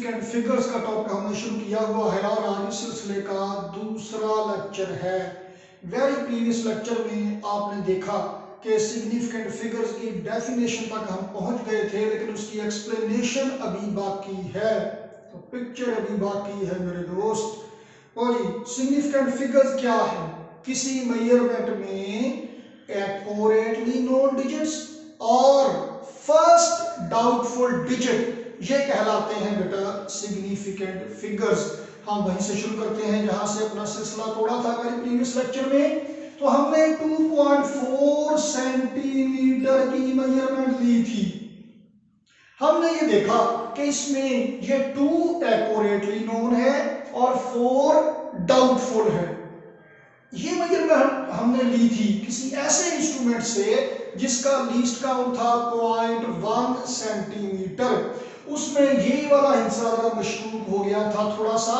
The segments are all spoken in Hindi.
सिग्निफिकेंट फिगर्स का टॉपिक हमने शुरू किया हुआ है और आज इस सिलसिले का दूसरा लेक्चर है। वेरी प्रीवियस लेक्चर में आपने देखा कि सिग्निफिकेंट फिगर्स की डेफिनेशन तक हम पहुंच गए थे, लेकिन उसकी एक्सप्लेनेशन अभी बाकी है। तो पिक्चर अभी बाकी है मेरे दोस्त। और सिग्निफिकेंट फिगर्स क्या है? किसी मेजरमेंट में एक्यूरेटली नोन डिजिट्स और फर्स्ट डाउटफुल डिजिट, ये कहलाते हैं बेटा सिग्निफिकेंट फिगर्स। हम वहीं से शुरू करते हैं जहां से अपना सिलसिला तोड़ा था मेरे प्रीवियस लेक्चर में। तो हमने 2.4 सेंटीमीटर की मेजरमेंट ली थी। हमने ये देखा कि इसमें ये 2 एक्यूरेटली नोन है और 4 डाउटफुल है। ये मेजरमेंट हमने ली थी किसी ऐसे इंस्ट्रूमेंट से जिसका लीस्ट काउंट था 0.1 सेंटीमीटर। उसमें ये वाला हिस्सा मशकूक हो गया था थोड़ा सा।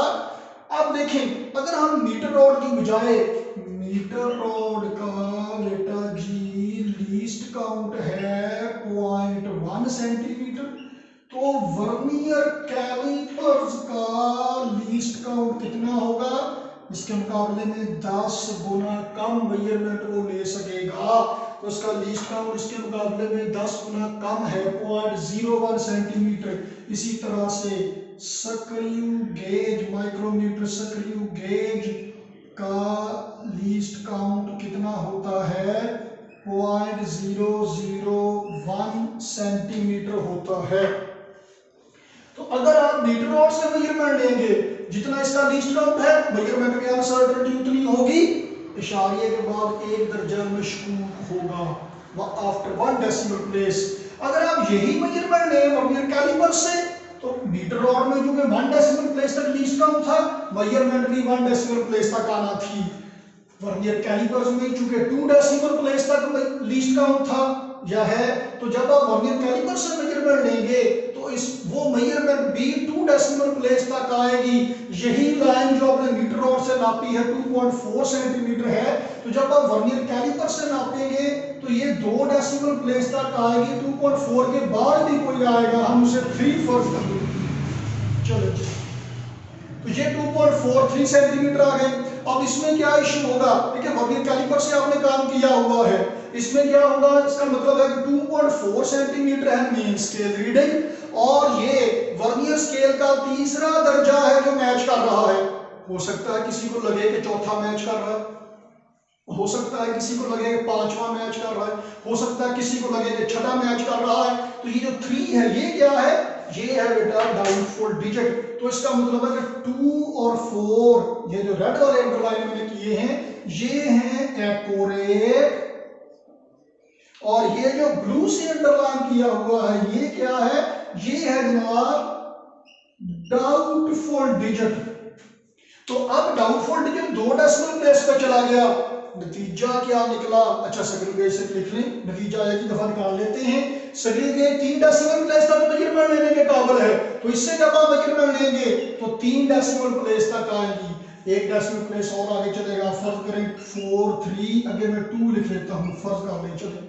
अब देखें, अगर हम मीटर रॉड की बजाय मीटर रॉड का बेटा जी लीस्ट काउंट है 0.1 सेंटीमीटर, तो वर्नियर कैलिपर्स का लीस्ट काउंट कितना होगा? इसके मुकाबले में 10 गुना कम मेजरमेंट वो ले सकेगा। तो उसका लीस्ट काउंट इसके मुकाबले में 10 गुना कम है, 0.01 सेंटीमीटर। इसी तरह से screw gauge, micrometer screw gauge का लीस्ट काउंट कितना होता है? 0.001 सेंटीमीटर होता है। तो अगर आप मीटर रॉड से मेजरमेंट लेंगे, जितना इसका लीस्ट काउंट है, मेजरमेंट में अनसर्टेनिटी उतनी होगी, इशारे के बाद 1 दर्जा मशकूक होगा आफ्टर 1 डेसिमल प्लेस। अगर आप यही मेजरमेंट लें वर्नियर कैलिपर से, तो मीटर रॉड में जो 1 डेसिमल प्लेस तक लीस्ट काउंट था, मेजरमेंट भी 1 डेसिमल प्लेस तक आना थी। वर्नियर कैलिपर्स में चूंकि 2 डेसिमल प्लेस तक लीस्ट काउंट था या है, तो जब आप वर्नियर कैलिपर से मेजरमेंट लेंगे तो वो मेजरमेंट भी 2 डेसिमल प्लेस तक आएगी। यही लाइन जो आपने मीटर रॉड से नापी है 2.4 सेंटीमीटर है, तो जब आप वर्नियर कैलिपर से नापेंगे तो ये 2 डेसिमल प्लेस तक आएगी। 2.4 के बाद भी कोई आएगा, हम उसे 3 फर्ज कर देंगे। चलो, तो ये 2.43 सेंटीमीटर आ गए। अब इसमें क्या इशू होगा? देखिए, वर्नियर कैलिपर से आपने काम किया हुआ है, इसमें क्या होगा? इसका मतलब है कि 2.4 सेंटीमीटर है मेन स्केल रीडिंग, और ये वर्नियर स्केल का तीसरा दर्जा है जो मैच कर रहा है। हो सकता है किसी को लगे कि चौथा मैच कर रहा है, हो सकता है किसी को लगे कि 5वां मैच कर रहा है, हो सकता है किसी को लगे कि 6ठा मैच कर रहा है। तो ये जो 3 है, ये क्या है? ये है बेटा डाउटफुल डिजिट। तो इसका मतलब है कि 2 और 4, ये जो रेड वाले अंडरलाइन मैंने किए हैं, ये हैं एक्यूरेट, और ये जो ब्लू से अंडरलाइन किया हुआ है, ये क्या है? ये है जनाब डाउटफुल डिजिट। तो अब डाउटफुल डिजिट 2 डेसिमल प्लेस पे चला गया, नतीजा क्या निकला? अच्छा, स्क्रू गेज से लिख लें, नतीजा एक ही दफा निकाल लेते हैं। स्क्रू गेज 3 डेसिमल प्लेस तक मेजरमेंट लेने के काबिल है, तो इससे जब आप मेजरमेंट लेंगे तो 3 डेसिमल प्लेस तक आएगी। 1 डेसिमल प्लेस और आगे चलेगा। फर्ज करें 4, 3, अगर मैं 2 लिख लेता हूं, फर्ज कर लें। चले,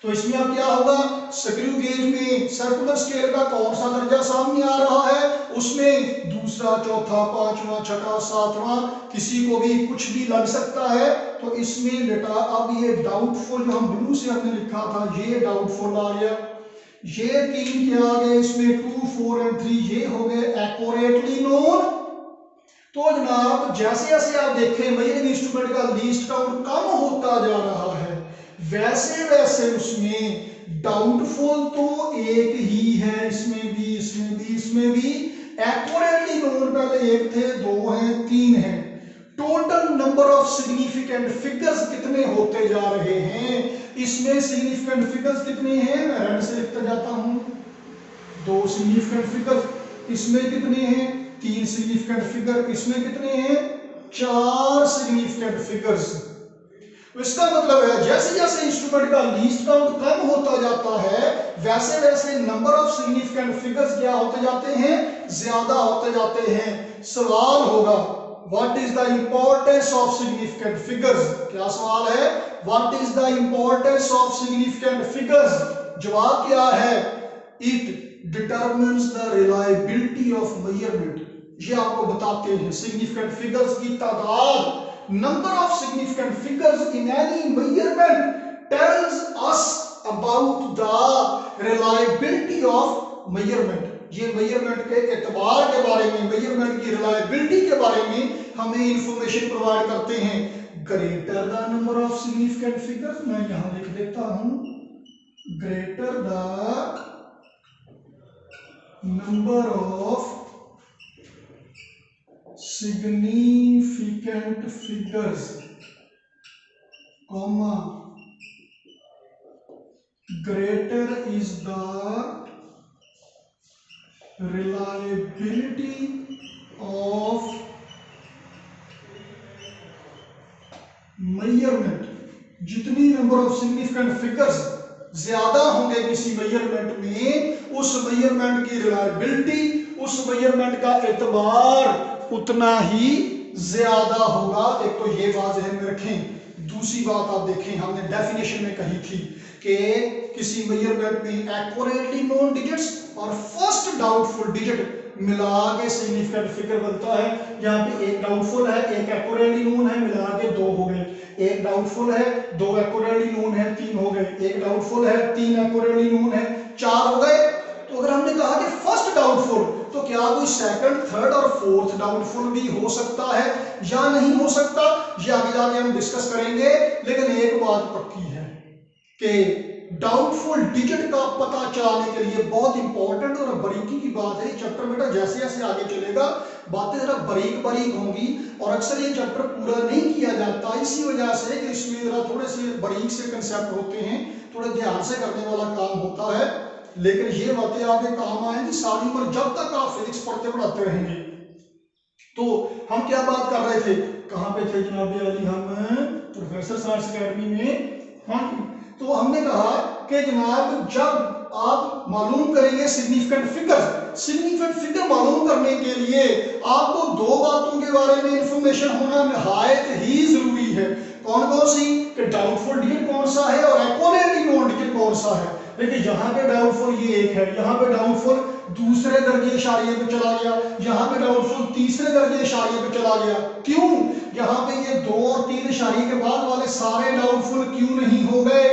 तो इसमें अब क्या होगा? स्क्रू गेज में सर्कुलर स्केल का कौन सा दर्जा सामने आ रहा है? उसमें दूसरा, चौथा, 5वां, 6ठा, 7वां, किसी को भी कुछ भी लग सकता है। तो इसमें बेटा अब ये डाउटफुल, जो हम ब्लू से हमने लिखा था, ये डाउटफुल आ गया। ये 3 क्या आ गए इसमें? 2, 4 और 3, ये हो गए एक्यूरेटली नोन। तो जनाब, जैसे जैसे आप देखें मेजरिंग इंस्ट्रूमेंट का लीस्ट काउंट कम होता जा रहा है, वैसे वैसे उसमें डाउटफुल तो एक ही है, इसमें भी, इसमें भी, इसमें भी। एक्यूरेटली नोन पहले 1 थे, 2 हैं, 3 हैं। Total number of significant figures कितने होते जा रहे हैं? इसमें सिग्निफिकेंट फिगर्स कितने हैं? मैं रेड से लिखता जाता हूं। 2 सिग्निफिकेंट फिगर्स। इसमें कितने हैं? 3 सिग्निफिकेंट फिगर। इसमें कितने हैं? 4 सिग्निफिकेंट फिगर्स। इसका मतलब है जैसे जैसे इंस्ट्रूमेंट का लीस्ट काउंट कम होता जाता है, वैसे वैसे नंबर ऑफ सिग्निफिकेंट फिगर्स क्या होते जाते हैं? ज्यादा होते जाते हैं। सवाल होगा, what is the importance of significant figures? क्या सवाल है? What is the importance of significant figures? जवाब क्या है? It determines the reliability of measurement. ये आपको बताते हैं सिग्निफिकेंट फिगर्स की तादाद, number of significant figures in any measurement tells us about the reliability of measurement. ये मेजरमेंट के एतबार के बारे में, मेजरमेंट की रिलायबिलिटी के बारे में हमें इंफॉर्मेशन प्रोवाइड करते हैं। Greater the number of significant figures, मैं यहां लिख देता हूं, greater the number of significant figures, comma, greater is the reliability of measurement। जितनी नंबर ऑफ सिग्निफिकेंट फिगर्स ज्यादा होंगे किसी मेजरमेंट में, उस मेजरमेंट की रिलायबिलिटी, उस मेजरमेंट का एतबार उतना ही ज्यादा होगा। एक तो ये बात ध्यान में रखें। दूसरी बात आप देखें, हमने डेफिनेशन में कही थी कि किसी मेजरमेंट में एक्यूरेटली नोन डिजिट्स और फर्स्ट डाउटफुल डिजिट मिला के सिग्निफिकेंट फिगर बनता है। यहाँ पे एक डाउटफुल है, एक एक्यूरेटली नोन है, मिला के दो हो गए। एक डाउटफुल है, दो एक्यूरेटली नोन है, तीन हो गए। एक डाउटफुल है, तीन एक्यूरेटली नोन है, चार हो गए। तो अगर हमने कहा कि फर्स्ट डाउटफुल, तो क्या कोई सेकंड, थर्ड और फोर्थ डाउटफुल भी हो सकता है या नहीं हो सकता, ये आगे जाके हम डिस्कस करेंगे। लेकिन एक बात पक्की है कि डाउटफुल डिजिट का पता चलाने के लिए बहुत इंपॉर्टेंट और बारीकी की बात है। चैप्टर बेटा जैसे जैसे आगे चलेगा बातें जरा बारीक बारीक होंगी, और अक्सर ये चैप्टर पूरा नहीं किया जाता इसी वजह से कि इसमें जरा थोड़े से बारीक से कंसेप्ट होते हैं, थोड़े ध्यान से करने वाला काम होता है। लेकिन ये बातें आगे काम आएंगी सारी उम्र, जब तक आप फिजिक्स पढ़ते पढ़ाते रहेंगे। तो हम क्या बात कर रहे थे, कहां पे थे जनाब अली, हम प्रोफेसर साइंस अकेडमी में। हाँ, तो हमने कहा कि जनाब जब आप मालूम करेंगे सिग्निफिकेंट फिगर मालूम करने के लिए आपको दो बातों के बारे में इंफॉर्मेशन होना निहायत ही जरूरी है। कौन कौन सी, कि डाउटफुल डिजिट कौन सा है और एक्यूरेटली नोन डिजिट कौन सा है। देखिए यहाँ पे डाउटफुल ये एक है, यहाँ पे डाउटफुल दूसरे दर्जे इशारिये पे चला गया, यहाँ पे डाउटफुल तीसरे दर्जे इशारिये पे चला गया। क्यों? यहाँ पे ये दो और तीन इशारिये के बाद वाले सारे डाउटफुल क्यों नहीं हो गए?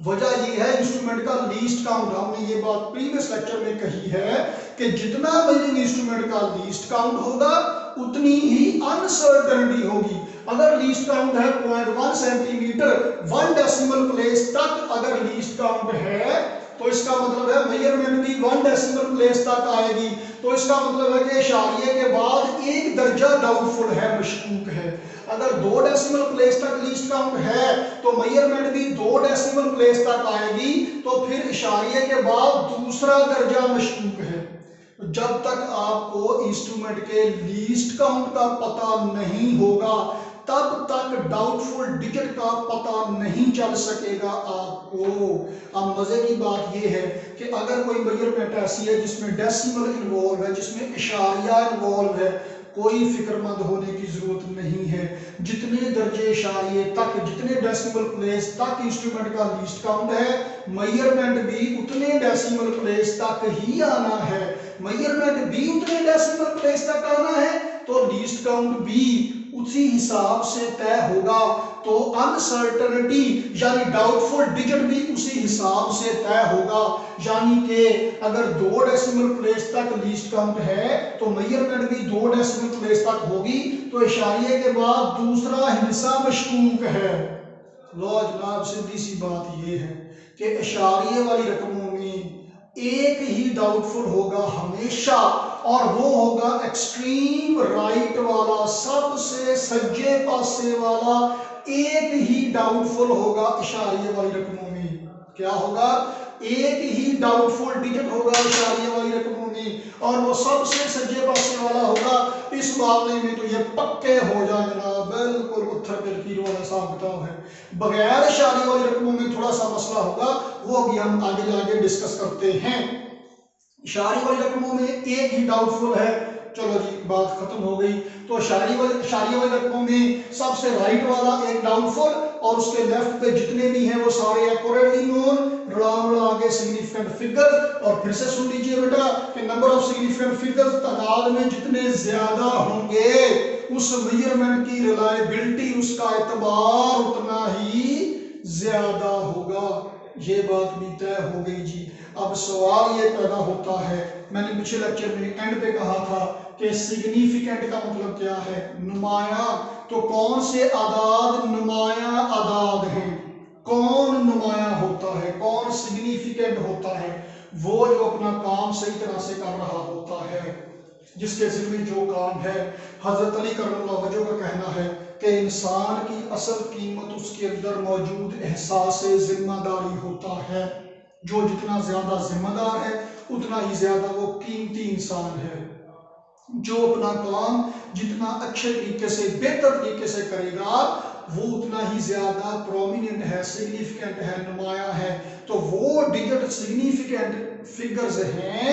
वजह ये है इंस्ट्रूमेंट का लीस्ट काउंट। हमने ये बात प्रीवियस लेक्चर में कही है कि जितना मेजरिंग इंस्ट्रूमेंट का लीस्ट काउंट होगा उतनी ही अनसर्टेनिटी होगी। अगर लीस्ट काउंट है 0.1 सेंटीमीटर 1 डेसिमल प्लेस तक अगर लीस्ट काउंट है, तो इसका मतलब है मेजरमेंट भी 1 डेसिमल प्लेस तक आएगी। तो इसका मतलब है कि इशारिये के बाद एक दर्जा डाउटफुल है, मशकूक है। अगर 2 डेसिमल प्लेस तक लीस्ट काउंट है तो मेजरमेंट भी 2 डेसिमल प्लेस तक आएगी, तो फिर इशारिये के बाद दूसरा दर्जा मशकूक है। जब तक आपको इंस्ट्रूमेंट के लीस्ट काउंट का पता नहीं होगा तब तक डाउटफुल डिजिट का पता नहीं चल सकेगा आपको। अब मजे की बात यह है कि अगर कोई मेजरमेंट ऐसी है जिसमें डेसिमल इन्वॉल्व है, जिसमें इशारिया इन्वॉल्व है, कोई फिक्रमंद होने की जरूरत नहीं है। जितने दर्जे इशारिये तक, जितने डेसिमल प्लेस तक इंस्ट्रूमेंट का लीस्ट काउंट है, मेजरमेंट भी उतने डेसिमल प्लेस तक ही आना है। मेजरमेंट भी उतने डेसिमल प्लेस तक आना है तो लीस्ट काउंट भी उसी हिसाब से तय होगा। तो अनसर्टेनिटी यानी डाउटफुल डिजिट भी उसी हिसाब से तय होगा। यानी कि अगर 2 डेसिमल प्लेस तक लीस्ट काउंट है तो मेजरमेंट भी 2 डेसिमल प्लेस तक होगी, तो इशारिये के बाद दूसरा हिस्सा मशकूक है। लो जनाब सीधी सी बात यह है कि इशारिये वाली रकमों में एक ही डाउटफुल होगा हमेशा, और वो होगा एक्सट्रीम राइट वाला, सबसे सज्जे पासे वाला एक ही डाउटफुल होगा इशारिये वाली रकमों में। क्या होगा? एक ही डाउटफुल डिजिट होगा इशारिये वाली रकमों में, और वो सबसे सज्जे पासे वाला होगा। इस मामले में तो ये पक्के हो जाएगा, बिल्कुल पत्थर पे लकीर वाला हिसाब किताब है। बगैर इशारिये वाली रकमों में थोड़ा सा मसला होगा, वो भी हम आगे जाके डिस्कस करते हैं। इशारे वाली रकमों में एक ही डाउटफुल है, चलो जी बात खत्म हो गई। तो शायरी वाली रकमों में सबसे राइट वाला एक डाउनफुल और उसके लेफ्ट पे जितने भी हैं वो सारे एक्यूरेटली नोन, रड़ा आगे सिग्निफिकेंट फिगर। और फिर से सुन लीजिए बेटा कि नंबर ऑफ सिग्निफिकेंट फिगर्स तादाद में जितने ज्यादा होंगे उस मेजरमेंट की रिलायबिलिटी, उसका एतबार उतना ही ज्यादा होगा। ये बात भी तय हो गई जी। अब सवाल ये पैदा होता है, मैंने पिछले लेक्चर में एंड पे कहा था कि सिग्निफिकेंट का मतलब क्या है, नुमाया। तो कौन से आदाद नुमाया आदाद हैं? कौन नुमाया होता है, कौन सिग्निफिकेंट होता है? वो जो अपना काम सही तरह से कर रहा होता है, जिसके जिम्मे जो काम है। हजरत अली करमुल्लाह वजह का कहना है कि इंसान की असल कीमत उसके अंदर मौजूद एहसास जिम्मेदारी होता है। जो जितना ज्यादा जिम्मेदार है उतना ही ज्यादा वो कीमती इंसान है। जो अपना काम जितना अच्छे तरीके से, बेहतर तरीके से करेगा वो उतना ही ज्यादा प्रोमिनेंट है, सिग्निफिकेंट है, नुमाया है। तो वो डिजिट सिग्निफिकेंट फिगर्स हैं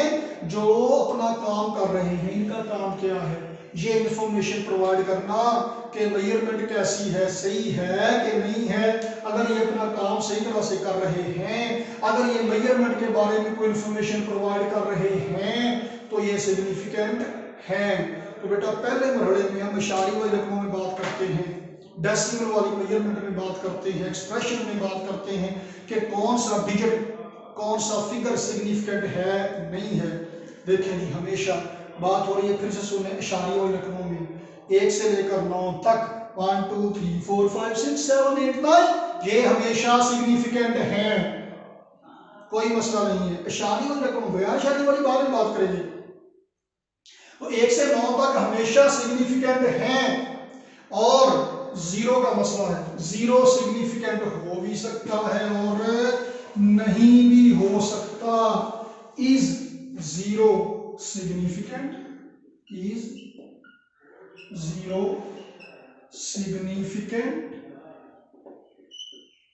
जो अपना काम कर रहे हैं। इनका काम क्या है? ये इंफॉर्मेशन प्रोवाइड करना कि मेजरमेंट कैसी है, सही है कि नहीं है। अगर ये अपना काम सही तरह से कर रहे हैं, अगर ये मेजरमेंट के बारे में कोई इंफॉर्मेशन प्रोवाइड कर रहे हैं तो ये सिग्निफिकेंट है। तो बेटा पहले मरहले में हम इशारी वाली रकमों में बात करते हैं, डेसिमल वाली मेजरमेंट में बात करते हैं, एक्सप्रेशन में बात करते हैं कि कौन सा डिजिट, कौन सा फिगर सिग्निफिकेंट है, नहीं है। देखें जी, हमेशा बात हो रही है, फिर से सुने, इशारी वाली रकमों में 1 से लेकर 9 तक 1 2 3 4 5 6 7 8 9 ये हमेशा सिग्निफिकेंट है, कोई मसला नहीं है। इशारी वाली रकम गैर इशारी वाली बाद में बात करेंगे। तो 1 से 9 तक हमेशा सिग्निफिकेंट है। और 0 का मसला है, 0 सिग्निफिकेंट हो भी सकता है और नहीं भी हो सकता। Is 0 significant? Is 0 significant?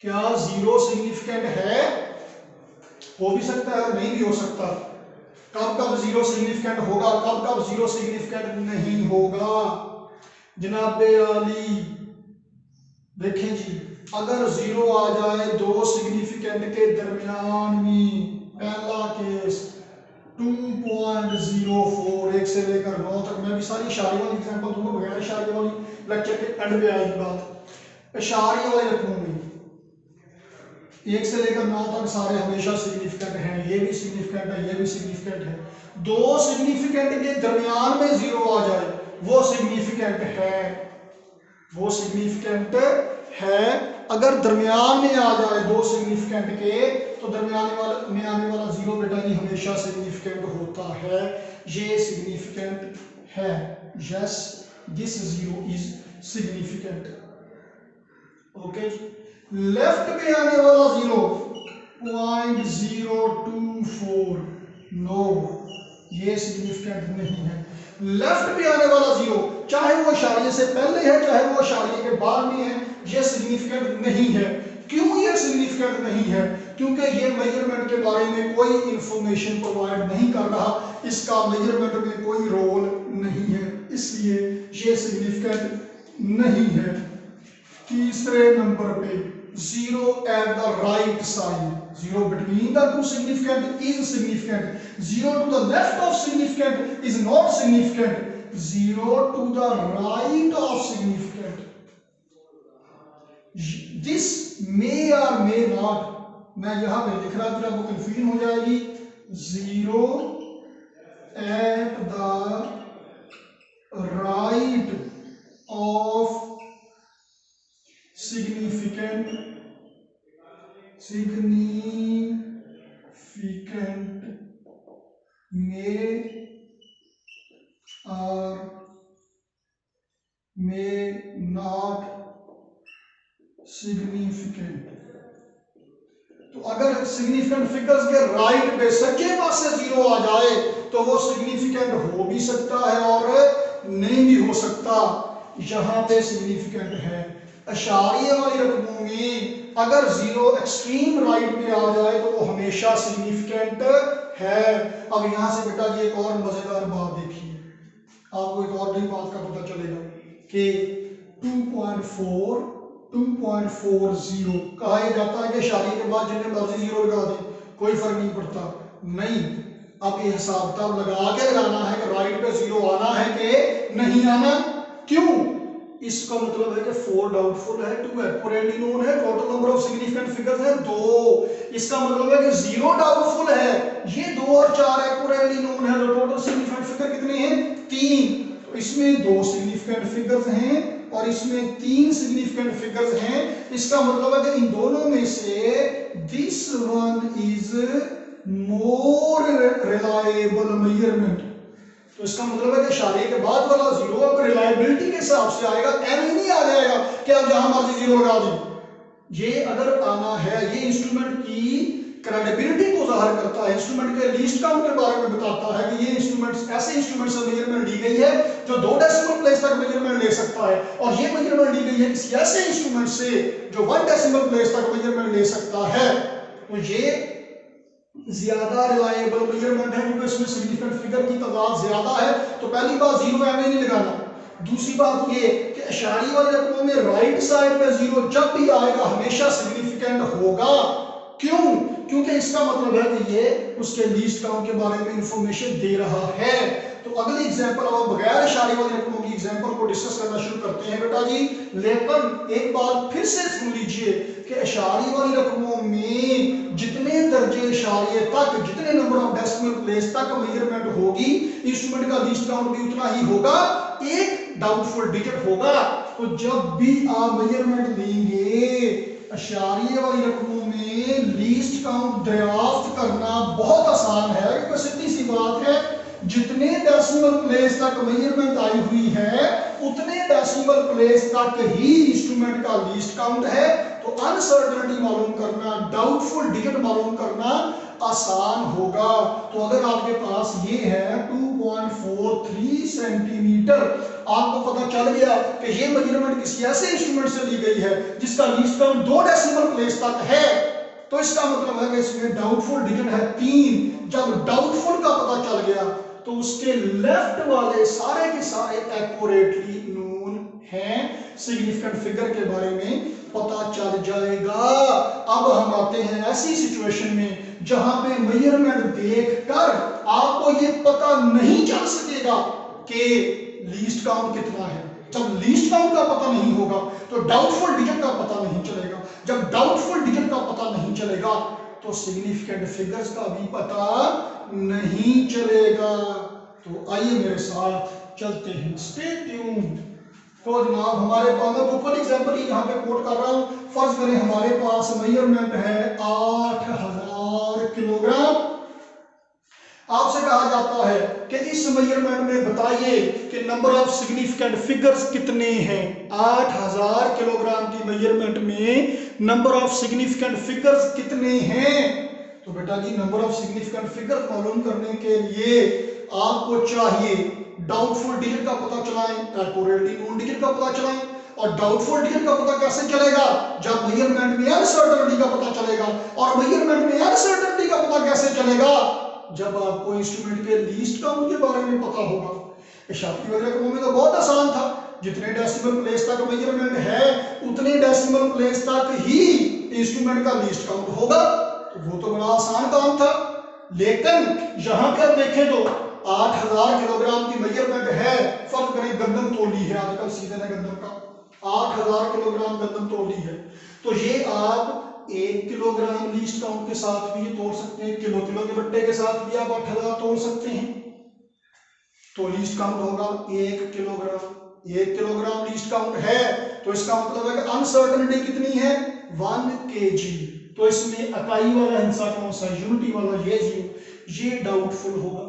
क्या 0 सिग्निफिकेंट है? हो भी सकता है और नहीं भी हो सकता। कब कब 0 सिग्निफिकेंट होगा, कब कब 0 सिग्निफिकेंट नहीं होगा? जनाब अली देखें जी, अगर 0 आ जाए 2 सिग्निफिकेंट के दरमियान में, पहला केस 2.04 1 से लेकर 9 तक, मैं भी सारी इशारे वाली एग्जांपल दूंगा, बगैर इशारे वाली लेक्चर के एंड पे आएगी बात। इशारे वाले रकमों में 1 से लेकर 9 तक सारे हमेशा सिग्निफिकेंट हैं, ये भी सिग्निफिकेंट है, ये भी सिग्निफिकेंट है। 2 सिग्निफिकेंट के दरमियान में 0 आ जाए वो सिग्निफिकेंट है, वो सिग्निफिकेंट है। अगर दरमियान में आ जाए 2 सिग्निफिकेंट के तो दरमियान में आने वाला 0 बेटा जी हमेशा सिग्निफिकेंट होता है, ये सिग्निफिकेंट है। Yes, this 0 is significant. Okay, left में आने वाला 0.024 नो, ये सिग्निफिकेंट नहीं है। लेफ्ट में आने वाला 0 चाहे वो इशारे से पहले है चाहे वो इशारे के बाद में है, ये सिग्निफिकेंट नहीं है। क्यों ये सिग्निफिकेंट नहीं है? क्योंकि ये मेजरमेंट के बारे में कोई इंफॉर्मेशन प्रोवाइड नहीं कर रहा, इसका मेजरमेंट में कोई रोल नहीं है, इसलिए ये सिग्निफिकेंट नहीं है। तीसरे नंबर पे 0 at the right side, 0 between the two significant is significant, 0 to the left of significant is not significant, 0 to the right of significant, this may or may not, मैं यहां पे लिख रहा था आपको कंफ्यूजन हो जाएगी। 0 at the right of significant may or may not significant। तो अगर सिग्निफिकेंट फिगर्स के राइट पे सच्चे पास से 0 आ जाए तो वो सिग्निफिकेंट हो भी सकता है और नहीं भी हो सकता। यहां पे सिग्निफिकेंट है। इशारिये वाली रकमों में अगर 0 एक्सट्रीम राइट पे आ जाए तो वो हमेशा सिग्निफिकेंट है। अब यहां से बेटा जी एक और मजेदार बात देखिए, आपको एक और नई बात का पता चलेगा कि 2.40 कहा यह जाता है कि इशारे के बाद जितने मर्जी जीरो लगा दें कोई फर्क नहीं पड़ता। नहीं, अब ये हिसाब किताब लगा के लगाना है कि राइट पे जीरो आना है कि नहीं आना। क्यों? इसका मतलब है कि 4 डाउटफुल है, 2 एक्यूरेटली नोन है, total number of significant figures है 2। इसका मतलब है कि 0 डाउटफुल है, ये 2 और 4 एक्यूरेटली नोन है, तो टोटल सिग्निफिकेंट फिगर कितने हैं? 3। तो इसमें 2 सिग्निफिकेंट फिगर्स हैं और इसमें 3 सिग्निफिकेंट फिगर्स हैं। इसका मतलब है कि इन दोनों में से this one is more reliable measurement. तो इसका मतलब है कि इशारे के बाद वाला जीरो अब रिलायबिलिटी के हिसाब से आएगा, एम ही नहीं आ जाएगा कि आप जहां मर्जी जीरो लगा दें। ये अगर आना है, ये इंस्ट्रूमेंट की क्रेडिबिलिटी को जाहिर करता है, इंस्ट्रूमेंट के लीस्ट काउंट के बारे में बताता है कि ये इंस्ट्रूमेंट ऐसे इंस्ट्रूमेंट से मेजरमेंट ली गई है जो 2 डेसिमल प्लेस तक मेजरमेंट ले सकता है, और ये मेजरमेंट ली गई है किसी ऐसे इंस्ट्रूमेंट से जो 1 डेसिमल प्लेस तक मेजरमेंट ले सकता है। तो ये ज्यादा रिलायबल मेजरमेंट है क्योंकि इसमें सिग्निफिकेंट फिगर की तादाद ज्यादा है। तो पहली बात जीरो एम नहीं लगाना। दूसरी बात ये कि इशारी वाले रकमों में राइट साइड पे जीरो जब भी आएगा हमेशा सिग्निफिकेंट होगा। क्यों? क्योंकि इसका मतलब है कि ये उसके लीस्ट काउंट के बारे में इंफॉर्मेशन दे रहा है। तो अगली एग्जांपल अब बगैर इशारे वाले रकमों की एग्जांपल को डिस्कस करना शुरू करते हैं बेटा जी। लेकिन एक बार फिर से सुन लीजिए कि इशारे वाली रकमों में जितने दर्जे इशारे तक, जितने नंबर ऑफ डेसिमल प्लेस तक मेजरमेंट होगी, इंस्ट्रूमेंट का लीस्ट काउंट भी उतना ही होगा, एक डाउटफुल डिजिट होगा। तो जब भी आप मेजरमेंट लेंगे इशारे वाली रकमों में लीस्ट काउंट दरियाफ्त करना बहुत आसान है, क्योंकि सीधी सी बात है जितने डेसिमल प्लेस तक मेजरमेंट आई हुई है उतने डेसिमल प्लेस तक ही इंस्ट्रूमेंट का लीस्ट काउंट है। तो अनसर्टेनिटी मालूम करना, डाउटफुल डिजिट मालूम करना आसान होगा। तो अगर आपके पास ये है 2.43 सेंटीमीटर, आपको पता चल गया कि ये मेजरमेंट किसी ऐसे इंस्ट्रूमेंट से ली गई है जिसका लीस्ट काउंट 2 डेसिमल प्लेस तक है, तो इसका मतलब है कि इसमें डाउटफुल डिजिट है 3। जब डाउटफुल का पता चल गया तो उसके लेफ्ट वाले सारे के सारे एक्यूरेटली नोन हैं, सिग्निफिकेंट फिगर के बारे में पता चल जाएगा। अब हम आते हैं ऐसी सिचुएशन में जहां पे मेजरमेंट देखकर आपको ये पता नहीं चल सकेगा कि लीस्ट काउंट कितना है। जब लीस्ट काउंट का पता नहीं होगा तो डाउटफुल डिजिट का पता नहीं चलेगा। जब डाउटफुल डिजिट का पता नहीं चलेगा तो सिग्निफिकेंट फिगर्स का भी पता नहीं चलेगा। तो आइए मेरे साथ चलते हैं, स्टे ट्यून्ड। तो जनाब हमारे पास, मैं बुकल एग्जांपल ही यहाँ पे कोट कर रहा हूँ। फर्ज करें हमारे पास मेजरमेंट है 8000 किलोग्राम। आपसे कहा जाता है कि इस मेजरमेंट में बताइए कि नंबर ऑफ सिग्निफिकेंट फिगर्स कितने हैं। 8000 किलोग्राम की मेजरमेंट में नंबर ऑफ सिग्निफिकेंट फिगर्स कितने हैं। तो बेटा जी नंबर ऑफ सिग्निफिकेंट फिगर्स मालूम करने के लिए आपको चाहिए डाउटफुल डिजिट का पता चलाएं, एक्यूरेटली नोन डिजिट का पता चलाएं। और डाउटफुल डिजिट का पता कैसे चलेगा? जब मेजरमेंट में अनसर्टेनिटी का पता चलेगा। और मेजरमेंट में अनसर्टेनिटी का पता कैसे चलेगा? जब आपको इंस्ट्रूमेंट के लीस्ट काउंट के बारे में पता होगा। इशारे वाले रकमों में तो बहुत आसान था, जितने डेसिमल प्लेस तक मेजरमेंट है उतने डेसिमल प्लेस तक ही इंस्ट्रूमेंट का लीस्ट काउंट होगा। तो वो तो बड़ा आसान काम था। लेकिन यहां पर देखें तो 8000 किलोग्राम की मेजरमेंट है। फर्क करें गंदम तोली है, आजकल सीजन है गंदम का, 8000 किलोग्राम गंदम तोली है। तो ये आप 1 किलोग्राम लीस्ट काउंट के साथ भी तोड़ सकते हैं, किलो किलो के बट्टे के साथ भी आप 8000 तोड़ सकते हैं। तो लीस्ट काउंट होगा 1 किलोग्राम। 1 किलोग्राम लीस्ट काउंट है तो इसका मतलब है कि अनसर्टेनिटी कितनी है? 1 kg। तो इसमें इकाई वाला हिस्सा कौन सा? यूनिटी वाला, ये जीरो, ये डाउटफुल होगा।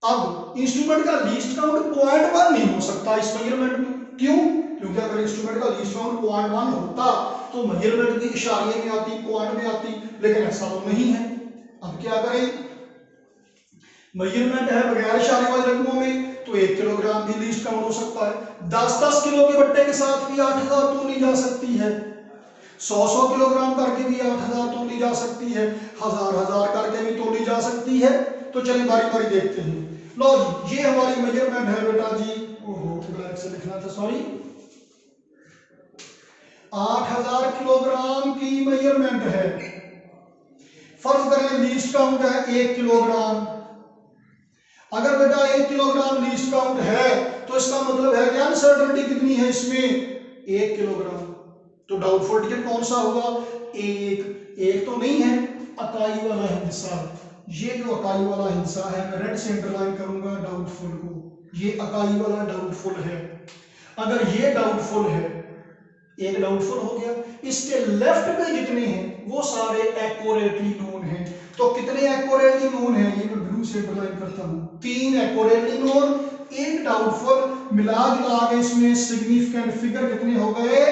अब इंस्ट्रूमेंट का लीस्ट काउंट 0.1 नहीं हो सकता इस मेजरमेंट में। क्यों? क्योंकि अगर इंस्ट्रूमेंट का लीस्ट काउंट 0.1 होता तो मेजरमेंट भी इशारे में आती, पॉइंट में आती, लेकिन ऐसा तो नहीं है। अब क्या करें? मेजरमेंट है बगैर इशारे वाले रकमों में तो 1 किलोग्राम भी लीस्ट काउंट हो सकता है। 10-10 किलो के बट्टे के साथ भी 8000 तोली जा सकती है। 100-100 किलोग्राम करके भी 8000 तोली जा सकती है। 1000-1000 करके भी तोली जा सकती है। तो चलिए बारी बारी देखते हैं। लो जी, ये हमारी मेजरमेंट है बेटा जी, ओहो ब्लैक से लिखना था, सॉरी, 8000 किलोग्राम की मेजरमेंट है। फर्ज करें लीस्ट काउंट है 1 किलोग्राम। अगर बेटा 1 किलोग्राम लीस्ट काउंट है तो इसका मतलब है कि अनसर्टेनिटी कितनी है इसमें, 1 किलोग्राम। तो डाउटफुल टिकट कौन सा होगा, एक तो नहीं है, अकाई वाला हिस्सा। ये जो अकाई वाला हिस्सा है मैं रेड से अंडरलाइन करूंगा डाउटफुल को, ये अकाई वाला डाउटफुल है। अगर ये डाउटफुल है, एक डाउटफुल हो गया, इसके लेफ्ट पे जितने हैं वो सारे एक्यूरेटली नोन हैं। तो कितने एक्यूरेटली नोन हैं, ये मैं ब्लू से अंडरलाइन करता हूं, 3 एक्यूरेटली नोन, 1 डाउटफुल, मिला जुला के इसमें सिग्निफिकेंट फिगर कितने हो गए,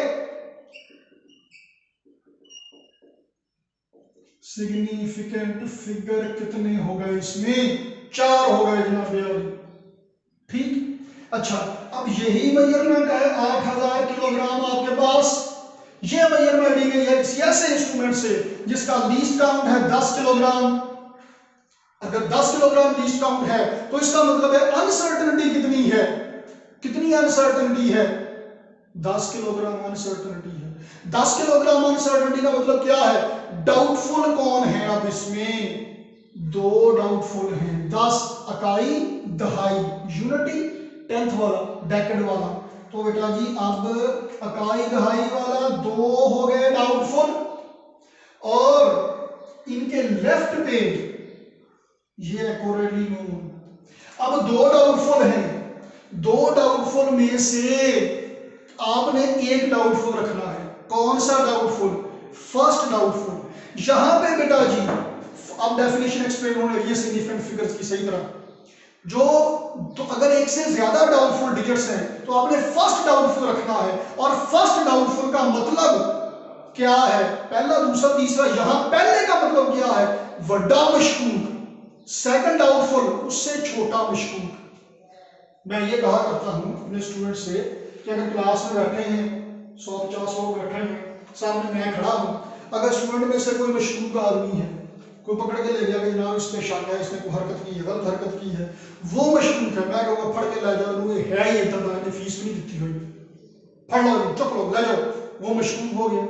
सिग्निफिकेंट फिगर कितने हो गए इसमें, 4 हो गए जनाब यार, ठीक। अच्छा, अब यही मेजरमेंट है 8000 किलोग्राम आपके पास, ये मेजरमेंट ली गई है किसी ऐसे इंस्ट्रूमेंट से जिसका लीस्ट काउंट है 10 किलोग्राम। अगर 10 किलोग्राम लीस्ट काउंट है तो इसका मतलब है अनसर्टेनिटी कितनी है, कितनी अनसर्टेनिटी है, 10 किलोग्राम अनसर्टेनिटी है। 10 किलोग्राम अनसर्टेनिटी का मतलब क्या है, डाउटफुल कौन है, अब इसमें 2 डाउटफुल हैं, 10 अकाई दहाई, यूनिटी 10th वाला, डेकेड वाला। तो बेटा जी अब अकाई दहाई वाला 2 हो गए डाउटफुल, और इनके लेफ्ट पे ये एक्यूरेटली नोन। अब 2 डाउटफुल हैं, 2 डाउटफुल में से आपने 1 डाउटफुल रखना है। कौन सा डाउटफुल, फर्स्ट डाउटफुल। यहां पे बेटा जी अब डेफिनेशन एक्सप्लेन होने लगी है सिग्निफिकेंट फिगर्स की सही तरह। जो तो अगर एक से ज्यादा डाउटफुल डिजिट्स हैं तो आपने फर्स्ट डाउटफुल रखना है, और फर्स्ट डाउटफुल का मतलब क्या है, पहला दूसरा तीसरा, यहां पहले का मतलब क्या है, बड़ा मशकूक, सेकंड डाउटफुल उससे छोटा मशकूक। मैं ये कहा करता हूं अपने स्टूडेंट से कि अगर क्लास में बैठे हैं 150 लोग बैठे हैं, सामने मैं खड़ा हूं, अगर स्टूडेंट में से कोई मशकूक आदमी है, कोई पकड़ के ले गया कि जनाब इस पे शक है, इसने कोई हरकत की है, गलत हरकत की है, वो मशकूक है, मैं कहूँगा फड़ के ले जाओ, ये है ही इतना, मैंने फीस भी नहीं दी हुई, फड़ लो चुप लो ले जाओ, वो मशकूक हो गया।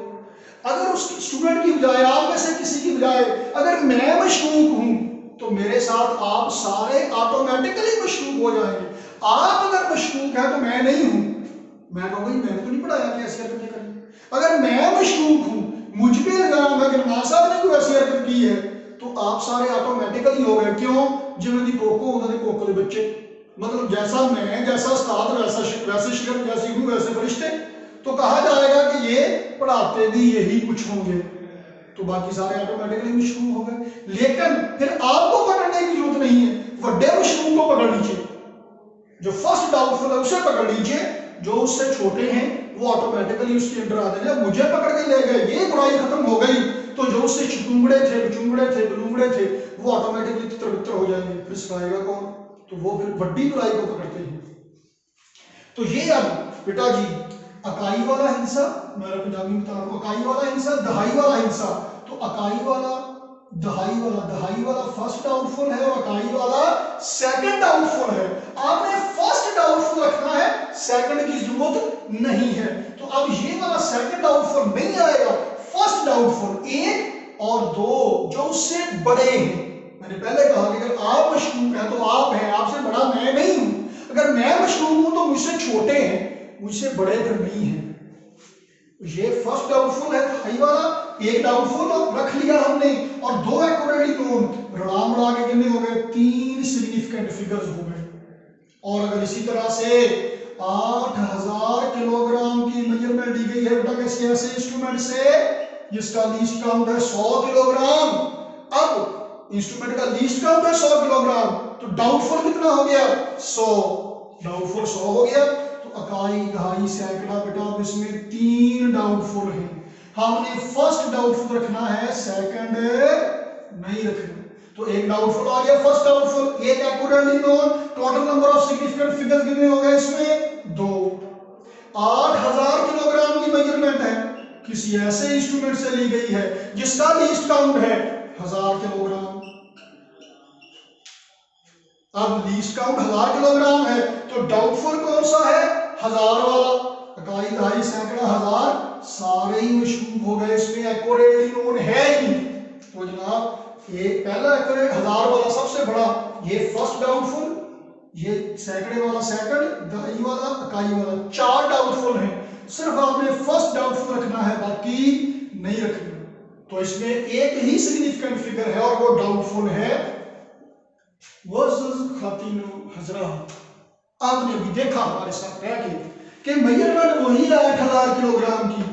अगर उस स्टूडेंट की बजाय, आप में से किसी की बजाय अगर मैं मशकूक हूं तो मेरे साथ आप सारे ऑटोमेटिकली मशकूक हो जाएंगे। आप अगर मशकूक है तो मैं नहीं हूं, मैं कहूँगा मैंने तो नहीं पढ़ाया कि ऐसी हरकत करनी। अगर मैं मशकूक हूं, मुझ पे इल्जाम है कि नवाज साहब ने कोई ऐसी हरकत की है, तो आप सारे ऑटोमेटिकली हो गए। क्यों, जिन्हों की कोको उन्होंने कोको के बच्चे, मतलब जैसा मैं, जैसा उस्ताद, वैसे शिक्षक, जैसी गुरु वैसे फरिश्ते। तो कहा जाएगा कि ये पढ़ाते भी यही कुछ होंगे, तो बाकी सारे ऑटोमेटिकली मशरूम हो गए। लेकिन फिर आपको पकड़ने की जरूरत नहीं है, बड़े मशरूम को पकड़ लीजिए, जो फर्स्ट डाउटफुल है उसे पकड़ लीजिए, जो उससे छोटे हैं वो ऑटोमेटिकली उसके अंदर आ जाएंगे। मुझे पकड़ के ले गए, ये बुराई खत्म हो गई, तो जो उससे चुचुंबड़े थे, बलूंगड़े थे, वो ऑटोमेटिकली तितर हो जाएंगे। फिर सिखाएगा कौन, तो वो फिर बड़ी बुराई को पकड़ते हैं। तो ये अब बेटा जी अकाई वाला हिस्सा, मेरा पंजाबी में बता रहा हूं, अकाई वाला हिस्सा, दहाई वाला हिस्सा। तो अकाई वाला, दहाई वाला फर्स्ट डाउटफुल है और अकाई वाला सेकंड डाउटफुल है। आपने फर्स्ट डाउटफुल रखना है, सेकंड की जरूरत नहीं है। तो अब ये वाला सेकंड डाउटफुल नहीं आएगा, फर्स्ट डाउटफुल 1 और 2 जो उससे बड़े हैं। मैंने पहले कहा कि अगर आप मशकूक हैं तो आप हैं, आपसे बड़ा मैं नहीं हूं। अगर मैं मशकूक हूं तो मुझसे छोटे हैं, मुझसे बड़े फिर नहीं है। ये फर्स्ट डाउटफुल है हाई वाला, 1 डाउटफुल रख लिया हमने, और 2 एक्यूरेटली नोन, रड़ा के कितने हो गए, 3 सिग्निफिकेंट फिगर्स हो गए। और अगर इसी तरह से 8000 किलोग्राम की मेजरमेंट दी गई है बेटा किसी ऐसे इंस्ट्रूमेंट से जिसका लीस्ट काउंट है 100 किलोग्राम। अब इंस्ट्रूमेंट का लीस्ट काउंट है 100 किलोग्राम, तो डाउटफुल कितना हो गया, 100, डाउटफुल 100 हो गया। तो अकाई दहाई सैकड़ा बेटा, अब इसमें 3 डाउटफुल हैं। हमने फर्स्ट डाउटफुल रखना है, सेकंड नहीं रखना। तो 1 डाउटफुल आ गया, first doubtful, 1 accurately known, total number of significant figures कितने हो गए इसमें, 2। 8000 किलोग्राम की मेजरमेंट है, किसी ऐसे इंस्ट्रूमेंट से ली गई है जिसका लीस्ट काउंट है 1000 किलोग्राम। अब लीस्ट काउंट 1000 किलोग्राम है, तो डाउटफुल कौन सा है? 1000 वाला। इकाई, दहाई, सैकड़ा, हजार सारे ही मशकूक हो गए, इसमें एक्यूरेटली नोन है ही नहीं। तो जनाब ये पहला एक्यूरेट 1000 वाला सबसे बड़ा, ये फर्स्ट डाउटफुल, ये सैकड़े वाला सेकंड, दहाई वाला, इकाई वाला, 4 डाउटफुल हैं। सिर्फ आपने फर्स्ट डाउटफुल रखना है, बाकी नहीं रखना। तो इसमें एक ही सिग्निफिकेंट फिगर है और वो डाउटफुल है, खातिन हजरात। आपने भी देखा हमारे साथ रह के कि मेजरमेंट वही है 8000 किलोग्राम की,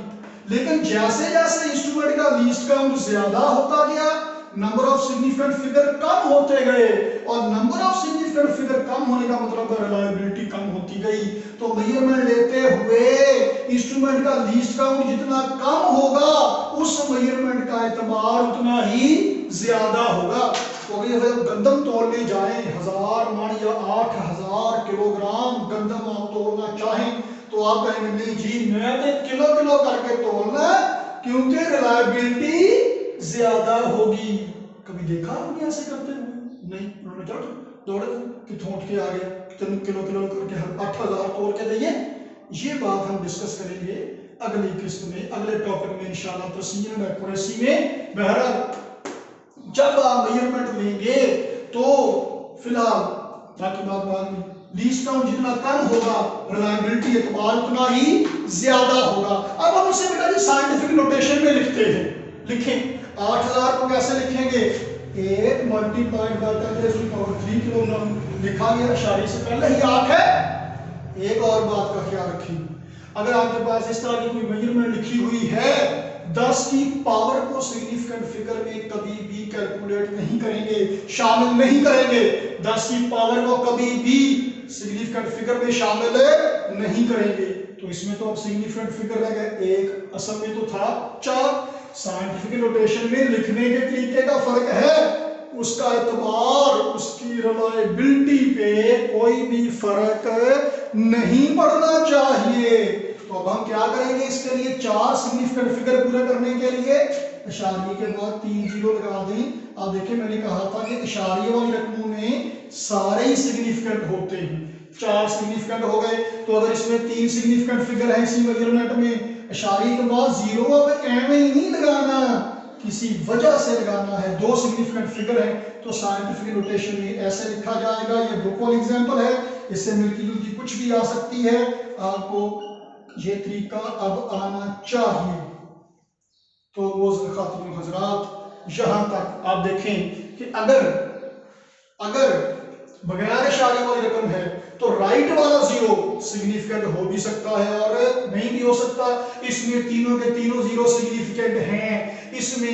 लेकिन जैसे जैसे इंस्ट्रूमेंट का लीस्ट काउंट ज्यादा होता गया, नंबर ऑफ सिग्निफिकेंट फिगर कम होते गए, और नंबर ऑफ सिग्निफिकेंट फिगर कम होने का मतलब रिलायबिलिटी कम होती गई। तो मेजरमेंट लेते हुए इंस्ट्रूमेंट का लीस्ट काउंट जितना कम होगा, उस मेजरमेंट का एतबार उतना ही ज्यादा होगा। तो अगर गंदम तोलने जाए 1000 मन या 8000 किलोग्राम गंदम आप तोलना चाहें, तो आप कहेंगे नहीं जी मैं तो किलो किलो करके तोलना, क्योंकि रिलायबिलिटी ज्यादा होगी। कभी देखा आपने ऐसे करते हुए? नहीं, उन्होंने दौड़े कि थोट के आ गया, किलो किलो करके 8000 तोड़ के दिए। ये बात हम डिस्कस करेंगे अगली किस्त में, अगले टॉपिक में इंशाल्लाह, प्रेसिजन और एक्यूरेसी में। बहरहाल जब आप मेजरमेंट लेंगे तो फिलहाल बाकी बात बाद में, लीस्ट काउंट जितना कम होगा रिलायबिलिटी एतबार उतना ही ज्यादा होगा। अब हम इसे बेटा जी साइंटिफिक नोटेशन में लिखते हैं। लिखें 8000 को कैसे लिखेंगे? 8 मल्टीप्लाइड बाय 10⁻³ किलोग्राम लिखा गया, इशारे से पहले ही 8 है। एक और बात का ख्याल रखिए, अगर आपके पास इस तरह की कोई मेजरमेंट लिखी हुई है, 10 की पावर को सिग्निफिकेंट फिगर में कभी भी कैलकुलेट नहीं करेंगे, शामिल नहीं करेंगे। 10 की पावर को कभी भी सिग्निफिकेंट फिगर में शामिल नहीं करेंगे। तो इसमें तो अब सिग्निफिकेंट फिगर रह गए 1, असल में तो था 4। साइंटिफिक नोटेशन में लिखने के तरीके का फर्क है, उसका एतबार, उसकी रिलायबिलिटी पे कोई भी फर्क नहीं पड़ना चाहिए। तो अब हम क्या करेंगे इसके लिए? 4 सिग्निफिकेंट फिगर पूरा करने के लिए इशारे के बाद 3 जीरो लगा दें। आप देखिए मैंने कहा था कि इशारे वाली रकमों में सारे ही सिग्निफिकेंट होते हैं। 4 सिग्निफिकेंट हो गए, तो अगर इसमें 3 सिग्निफिकेंट फिगर है इसी मेजरमेंट में, इशारे के बाद जीरो अब एवं ही नहीं लगाना, किसी वजह से लगाना है। 2 सिग्निफिकेंट फिगर है, तो साइंटिफिक नोटेशन में ऐसे लिखा जाएगा। ये बुक एग्जांपल है, इससे मिलती जुलती कुछ भी आ सकती है, आपको ये तरीका अब आना चाहिए। तो वो खातिन हजरात यहां तक आप देखें कि अगर बगैर इशारे वाली रकम है तो राइट वाला जीरो सिग्निफिकेंट हो भी सकता है और नहीं भी हो सकता। इसमें तीनों के तीनों जीरो सिग्निफिकेंट हैं। इसमें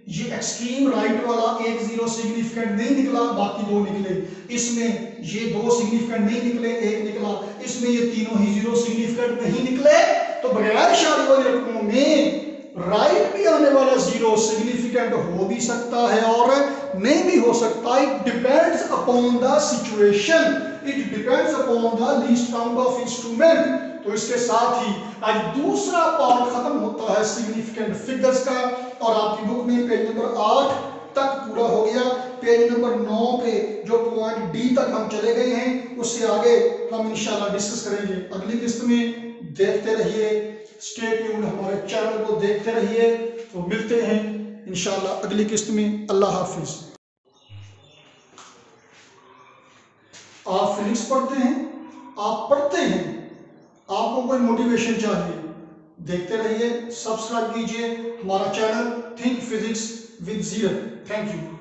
ये एक्सट्रीम राइट वाला एक जीरो सिग्निफिकेंट नहीं निकला, बाकी 2 निकले। इसमें ये 2 सिग्निफिकेंट नहीं निकले, 1 निकला। इसमें ये तीनों ही जीरो सिग्निफिकेंट नहीं निकले। तो बगैर इशारे वाली रकमों में राइट भी आने वाला जीरो सिग्निफिकेंट हो भी सकता है और नहीं भी हो सकता। It depends upon the situation, it depends upon the least count of instrument. तो इसके साथ ही आज दूसरा पार्ट खत्म होता है सिग्निफिकेंट फिगर्स का, और आपकी बुक में पेज नंबर 8 तक पूरा हो गया। पेज नंबर 9 पे जो पॉइंट डी तक हम चले गए हैं, उससे आगे हम इंशाल्लाह डिस्कस करेंगे अगली किस्त में। देखते रहिए, स्टे ट्यून्ड, हमारे चैनल को देखते रहिए। तो मिलते हैं इंशाल्लाह अगली किस्त में। अल्लाह हाफिज। आप फिजिक्स पढ़ते हैं, आप पढ़ते हैं, आपको कोई मोटिवेशन चाहिए, देखते रहिए, सब्सक्राइब कीजिए हमारा channel think physics with Zeerat. Thank you.